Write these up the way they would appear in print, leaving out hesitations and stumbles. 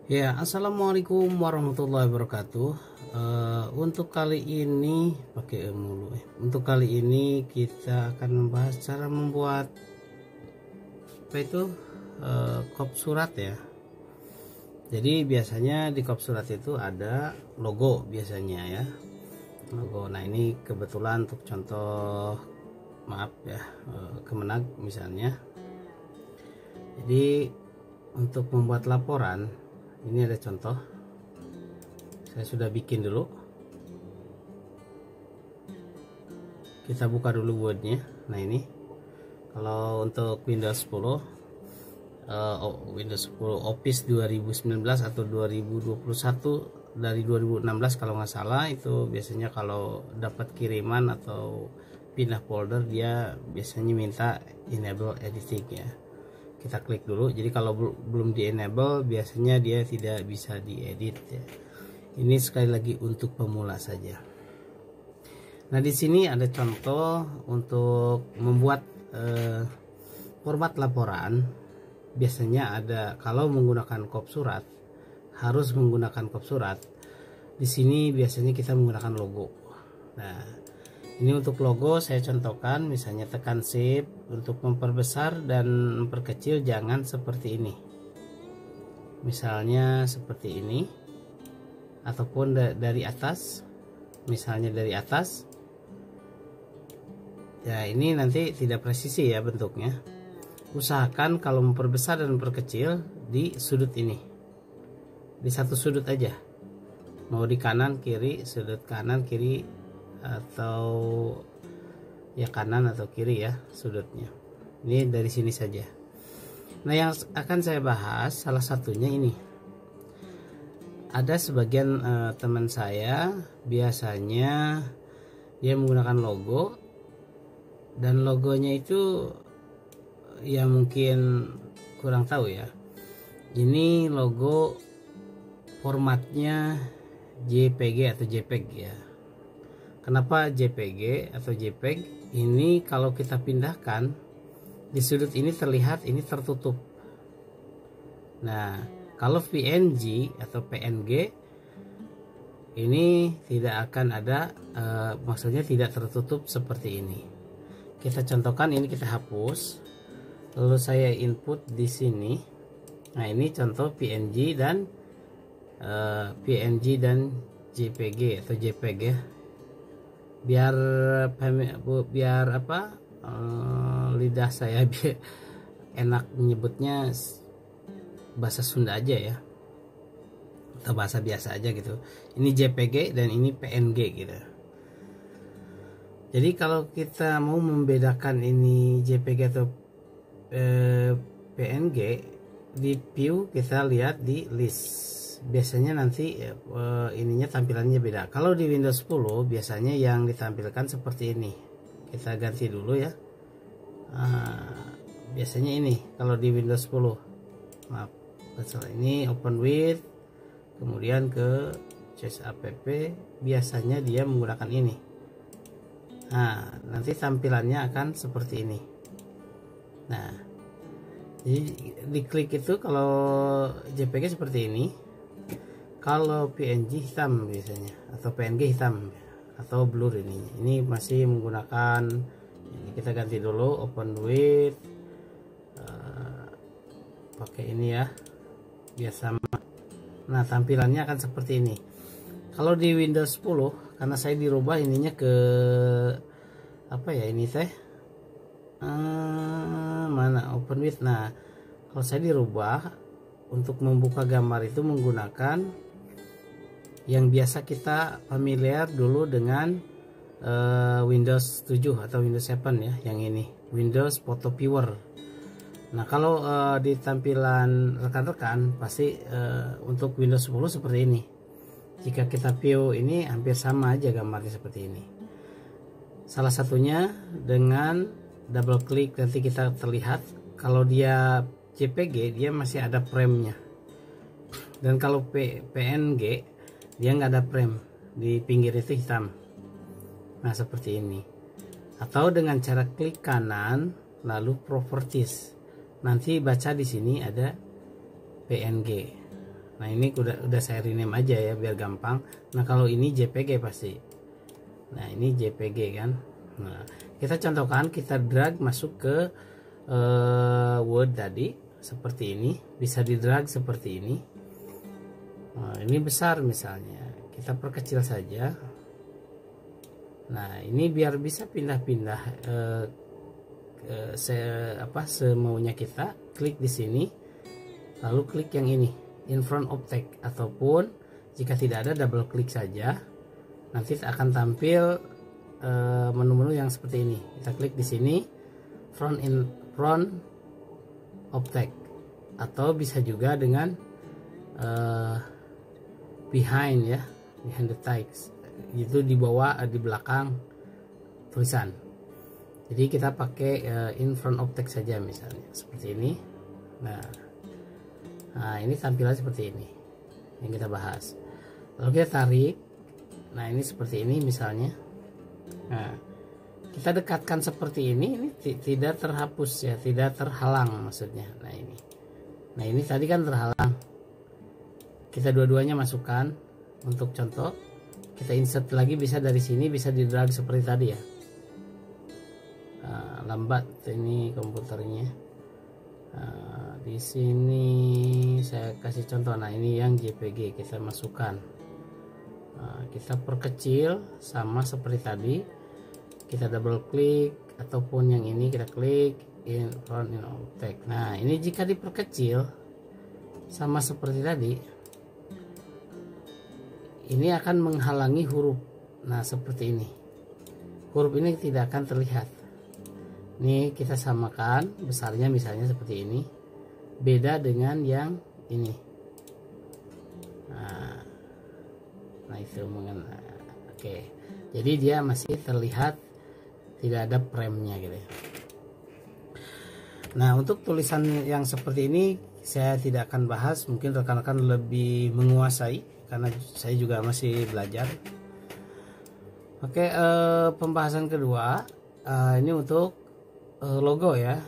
Ya, assalamualaikum warahmatullahi wabarakatuh. Untuk kali ini pakai mulu. Untuk kali ini kita akan membahas cara membuat apa itu kop surat ya. Jadi biasanya di kop surat itu ada logo biasanya ya, logo. Nah ini kebetulan untuk contoh, maaf ya, Kemenag misalnya. Jadi untuk membuat laporan, ini ada contoh, saya sudah bikin dulu. Kita buka dulu Wordnya. Nah ini kalau untuk Windows 10, Windows 10 Office 2019 atau 2021 dari 2016 kalau nggak salah, itu biasanya kalau dapat kiriman atau pindah folder dia biasanya minta enable editing ya. Kita klik dulu. Jadi kalau belum di enable biasanya dia tidak bisa diedit ya. Ini sekali lagi untuk pemula saja. Nah di sini ada contoh untuk membuat format laporan. Biasanya ada, kalau menggunakan kop surat harus menggunakan kop surat. Di sini biasanya kita menggunakan logo. Nah ini untuk logo saya contohkan, misalnya tekan shift untuk memperbesar dan memperkecil, jangan seperti ini. Misalnya seperti ini, ataupun dari atas, misalnya dari atas. Ya ini nanti tidak presisi ya bentuknya. Usahakan kalau memperbesar dan memperkecil di sudut ini, di satu sudut aja. Mau di kanan kiri, sudut kanan kiri, atau ya kanan atau kiri ya sudutnya. Ini dari sini saja. Nah yang akan saya bahas salah satunya ini. Ada sebagian teman saya biasanya dia menggunakan logo, dan logonya itu ya mungkin kurang tahu ya. Ini logo formatnya JPG atau JPEG ya. Kenapa JPG atau JPEG? Ini kalau kita pindahkan di sudut ini terlihat ini tertutup. Nah, kalau PNG atau PNG ini tidak akan ada, maksudnya tidak tertutup seperti ini. Kita contohkan, ini kita hapus. Lalu saya input di sini. Nah, ini contoh PNG dan JPG atau JPEG ya. Biar apa, lidah saya biar enak menyebutnya bahasa Sunda aja ya, atau bahasa biasa aja gitu. Ini JPG dan ini PNG gitu. Jadi kalau kita mau membedakan ini JPG atau PNG, di view kita lihat di list. Biasanya nanti ininya tampilannya beda. Kalau di Windows 10 biasanya yang ditampilkan seperti ini. Kita ganti dulu ya. Biasanya ini kalau di Windows 10. Maaf, ini open with, kemudian ke choice app, biasanya dia menggunakan ini. Nah, nanti tampilannya akan seperti ini. Nah, jadi diklik itu kalau JPG seperti ini. Kalau PNG hitam biasanya, atau PNG hitam atau blur ini masih menggunakan ini. Kita ganti dulu open with, pakai ini ya biasa. Nah tampilannya akan seperti ini. Kalau di Windows 10, karena saya dirubah ininya ke apa ya, ini teh mana open with. Nah kalau saya dirubah untuk membuka gambar itu menggunakan yang biasa kita familiar dulu dengan Windows 7 atau Windows 7 ya, yang ini Windows Photo Viewer. Nah kalau di tampilan rekan-rekan pasti untuk Windows 10 seperti ini. Jika kita view ini hampir sama aja gambarnya seperti ini. Salah satunya dengan double klik nanti kita terlihat. Kalau dia JPG dia masih ada frame-nya, dan kalau PNG dia nggak ada frame, di pinggir itu hitam. Nah seperti ini. Atau dengan cara klik kanan lalu properties, nanti baca di sini ada PNG. Nah ini udah saya rename aja ya biar gampang. Nah kalau ini JPG pasti. Nah ini JPG kan. Nah kita contohkan, kita drag masuk ke Word tadi seperti ini, bisa di drag seperti ini. Nah, ini besar misalnya, kita perkecil saja. Nah ini biar bisa pindah-pindah semaunya kita. Klik di sini, lalu klik yang ini, in front of text, ataupun jika tidak ada double klik saja, nanti akan tampil menu-menu yang seperti ini. Kita klik di sini, front of text, atau bisa juga dengan behind ya, behind the text, itu di bawah, di belakang tulisan. Jadi kita pakai in front of text saja misalnya seperti ini. Nah ini tampilan seperti ini yang kita bahas. Lalu kita tarik. Nah ini seperti ini misalnya. Nah kita dekatkan seperti ini tidak terhapus ya, tidak terhalang maksudnya. Nah ini tadi kan terhalang. Kita dua-duanya masukkan. Untuk contoh, kita insert lagi, bisa dari sini, bisa di drag seperti tadi ya. Lambat ini komputernya. Di sini saya kasih contoh. Nah ini yang JPG kita masukkan. Kita perkecil sama seperti tadi. Kita double klik, ataupun yang ini kita klik in front of text. Nah ini jika diperkecil sama seperti tadi, ini akan menghalangi huruf. Nah seperti ini, huruf ini tidak akan terlihat. Ini kita samakan besarnya misalnya seperti ini, beda dengan yang ini. Nah itu oke. Jadi dia masih terlihat, tidak ada premnya gitu ya. Nah untuk tulisan yang seperti ini saya tidak akan bahas, mungkin rekan-rekan lebih menguasai karena saya juga masih belajar. Oke, pembahasan kedua ini untuk logo ya,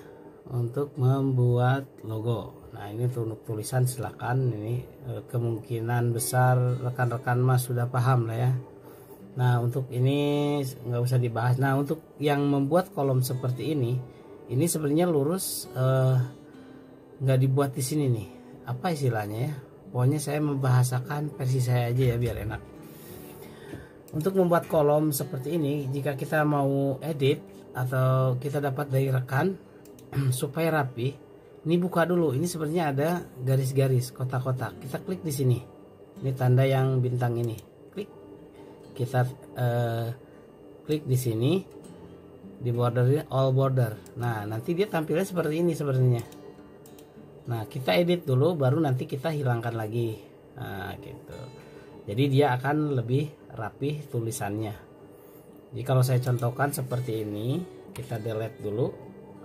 untuk membuat logo. Nah ini untuk tulisan silakan, ini kemungkinan besar rekan-rekan mas sudah paham lah ya. Nah untuk ini nggak usah dibahas. Nah untuk yang membuat kolom seperti ini sebenarnya lurus, nggak dibuat di sini nih, apa istilahnya ya, pokoknya saya membahasakan versi saya aja ya biar enak. Untuk membuat kolom seperti ini, jika kita mau edit atau kita dapat dari rekan supaya rapi, ini buka dulu. Ini sebenarnya ada garis-garis kotak-kotak. Kita klik di sini. Ini tanda yang bintang ini. Klik. Kita klik di sini, di bordernya all border. Nah nanti dia tampilnya seperti ini sebenarnya. Nah kita edit dulu, baru nanti kita hilangkan lagi. Nah gitu. Jadi dia akan lebih rapih tulisannya. Jadi kalau saya contohkan seperti ini, kita delete dulu.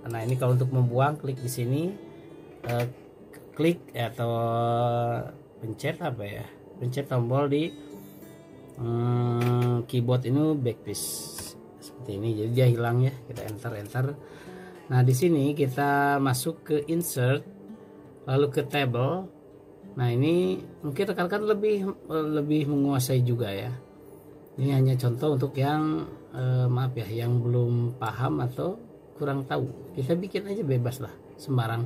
Nah ini kalau untuk membuang, klik di sini, klik atau pencet apa ya, pencet tombol di keyboard ini backspace seperti ini. Jadi dia hilang ya, kita enter. Nah di sini kita masuk ke insert, lalu ke table. Nah ini mungkin rekan-rekan lebih menguasai juga ya. Ini hanya contoh untuk yang maaf ya, yang belum paham atau kurang tahu. Kita bikin aja bebas lah, sembarang.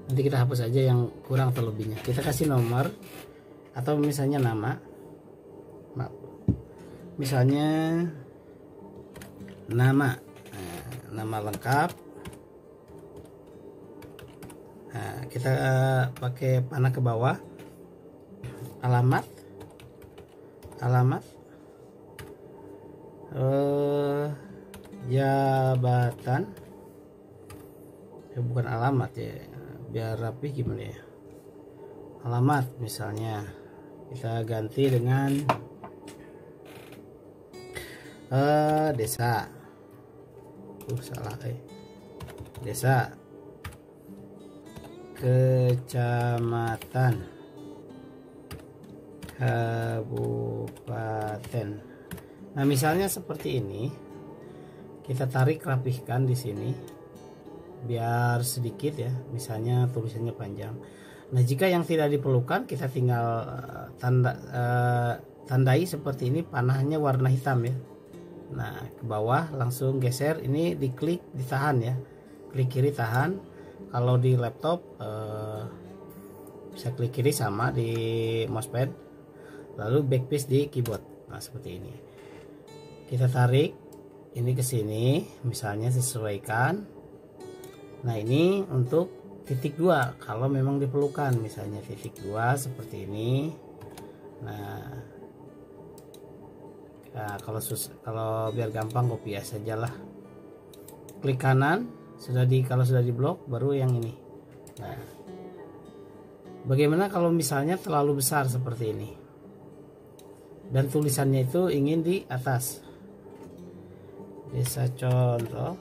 Nanti kita hapus aja yang kurang atau lebihnya. Kita kasih nomor atau misalnya nama. Maaf. Misalnya nama, nama lengkap. Nah, kita pakai panah ke bawah. Alamat. Jabatan ya, bukan alamat ya, biar rapi gimana ya, alamat misalnya kita ganti dengan desa. Salah desa, kecamatan, kabupaten. Nah misalnya seperti ini, kita tarik rapihkan di sini biar sedikit ya, misalnya tulisannya panjang. Nah, jika yang tidak diperlukan, kita tinggal tandai seperti ini, panahnya warna hitam ya. Nah, ke bawah langsung geser, ini diklik, ditahan ya, klik kiri tahan. Kalau di laptop bisa klik kiri sama di mousepad, lalu backspace di keyboard. Nah, seperti ini. Kita tarik ini ke sini, misalnya sesuaikan. Nah, ini untuk titik 2 kalau memang diperlukan, misalnya titik 2 seperti ini. Nah, kalau biar gampang copy saja lah. Klik kanan, kalau sudah diblok baru yang ini. Nah, bagaimana kalau misalnya terlalu besar seperti ini dan tulisannya itu ingin di atas? Bisa contoh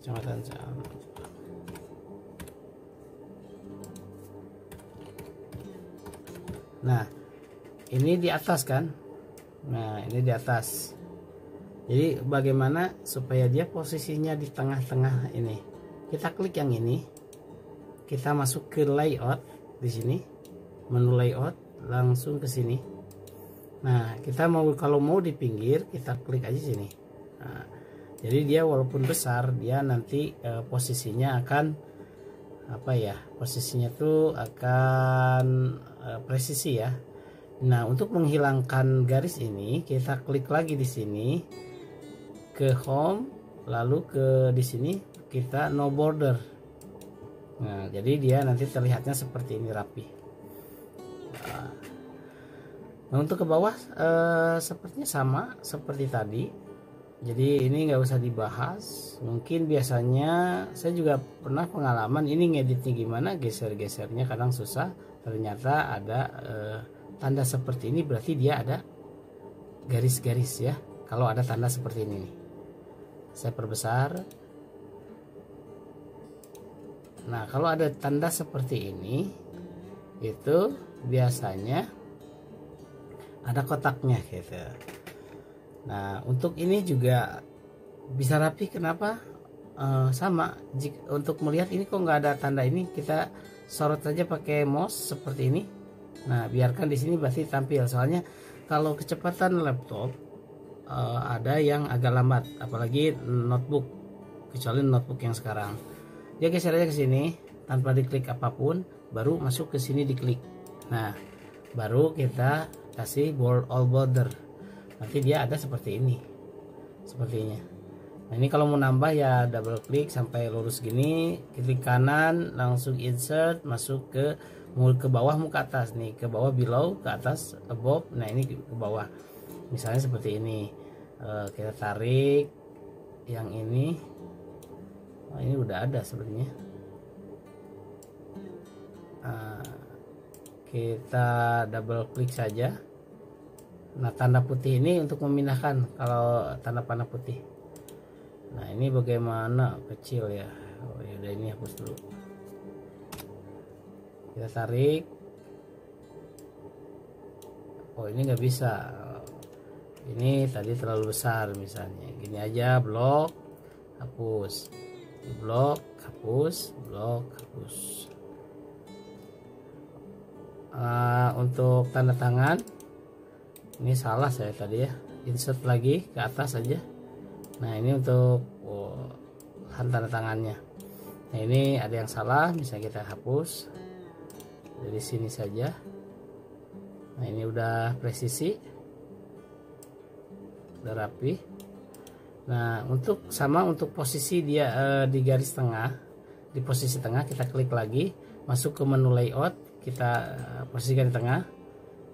Kecamatan Ciamis. Nah, ini di atas kan? Nah, ini di atas. Jadi bagaimana supaya dia posisinya di tengah-tengah ini? Kita klik yang ini. Kita masuk ke layout di sini. Menu layout, langsung ke sini. Nah, kita kalau mau di pinggir, kita klik aja sini. Nah, jadi dia walaupun besar, dia nanti posisinya akan posisinya tuh akan presisi ya. Nah, untuk menghilangkan garis ini, kita klik lagi di sini ke home, lalu di sini kita no border. Nah, jadi dia nanti terlihatnya seperti ini, rapi. Nah, untuk ke bawah sepertinya sama seperti tadi. Jadi ini nggak usah dibahas. Mungkin biasanya saya juga pernah pengalaman ini ngeditnya gimana, geser-gesernya kadang susah. Ternyata ada tanda seperti ini, berarti dia ada garis-garis ya. Kalau ada tanda seperti ini nih, saya perbesar. Nah, kalau ada tanda seperti ini, itu biasanya ada kotaknya gitu. Nah, untuk ini juga bisa rapi. Kenapa? Sama. Untuk melihat ini kok nggak ada tanda ini, kita sorot saja pakai mouse seperti ini. Nah, biarkan di sini berarti tampil. Soalnya kalau kecepatan laptop ada yang agak lambat, apalagi notebook. Kecuali notebook yang sekarang. Dia geser aja ke sini tanpa diklik apapun, baru masuk ke sini diklik. Nah, baru kita kasih all border. Nanti dia ada seperti ini, sepertinya. Nah, ini kalau mau nambah ya double klik sampai lurus gini, klik kanan langsung insert, masuk ke bawah, mau ke atas nih, ke bawah below, ke atas above. Nah, ini ke bawah, misalnya seperti ini. Kita tarik yang ini. Nah, ini udah ada sebenarnya. Kita double klik saja. Nah, tanda putih ini untuk memindahkan, kalau tanda panah putih. Nah, ini bagaimana kecil ya. Oh ya udah, ini hapus dulu. Kita tarik. Oh, ini nggak bisa. Ini tadi terlalu besar misalnya. Gini aja, blok, hapus. Blok, hapus, blok, hapus. Untuk tanda tangan, ini salah saya tadi ya, insert lagi ke atas aja. Nah, ini untuk tanda tangannya. Nah, ini ada yang salah, misalnya kita hapus dari sini saja. Nah, ini udah presisi, udah rapi. Nah, untuk posisi dia di garis tengah, di posisi tengah kita klik lagi, masuk ke menu layout, kita posisikan di tengah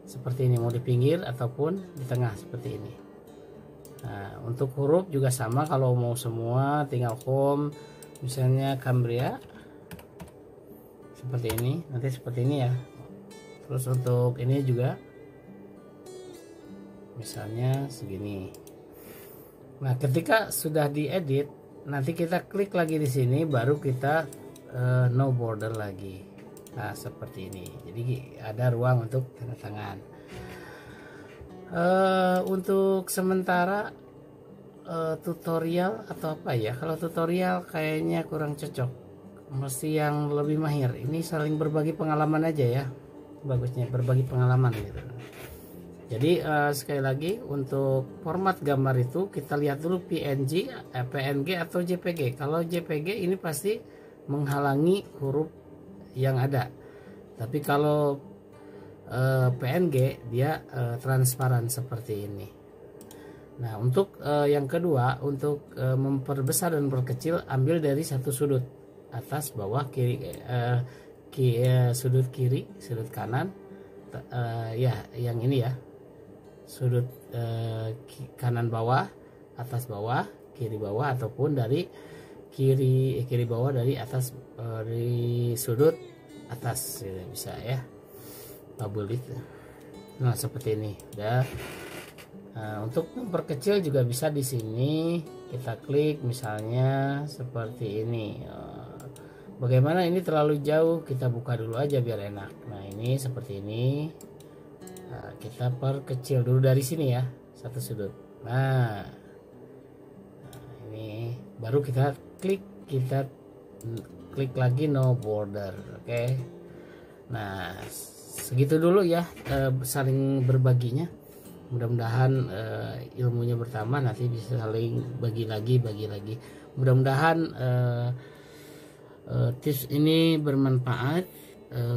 seperti ini, mau di pinggir ataupun di tengah seperti ini. Nah, untuk huruf juga sama, kalau mau semua tinggal home, misalnya Cambria seperti ini, nanti seperti ini ya. Terus untuk ini juga misalnya segini. Nah, ketika sudah diedit, nanti kita klik lagi di sini, baru kita no border lagi. Nah, seperti ini. Jadi ada ruang untuk tanda tangan. Untuk sementara tutorial atau apa ya? Kalau tutorial kayaknya kurang cocok. mesti yang lebih mahir. Ini saling berbagi pengalaman aja ya, bagusnya berbagi pengalaman gitu. Jadi sekali lagi untuk format gambar itu kita lihat dulu PNG, PNG atau JPG. Kalau JPG ini pasti menghalangi huruf yang ada. Tapi kalau PNG dia transparan seperti ini. Nah, untuk yang kedua, untuk memperbesar dan memperkecil, ambil dari satu sudut, atas, bawah, kiri, sudut kiri, sudut kanan, ya yang ini ya. Sudut kanan bawah, atas bawah, kiri bawah, ataupun dari kiri bawah, dari atas, dari sudut atas ya, bisa ya, tabel itu. Nah seperti ini udah. Untuk memperkecil juga bisa di sini kita klik misalnya seperti ini. Bagaimana ini terlalu jauh, kita buka dulu aja biar enak. Nah ini seperti ini. Kita perkecil dulu dari sini ya, satu sudut. Nah ini baru kita klik lagi no border. Oke. Nah segitu dulu ya, saling berbaginya. Mudah-mudahan ilmunya bertambah, nanti bisa saling bagi lagi. Mudah-mudahan tips ini bermanfaat,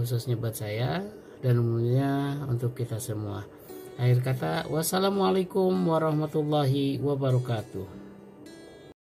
khususnya buat saya dan umumnya untuk kita semua. Akhir kata, wassalamualaikum warahmatullahi wabarakatuh.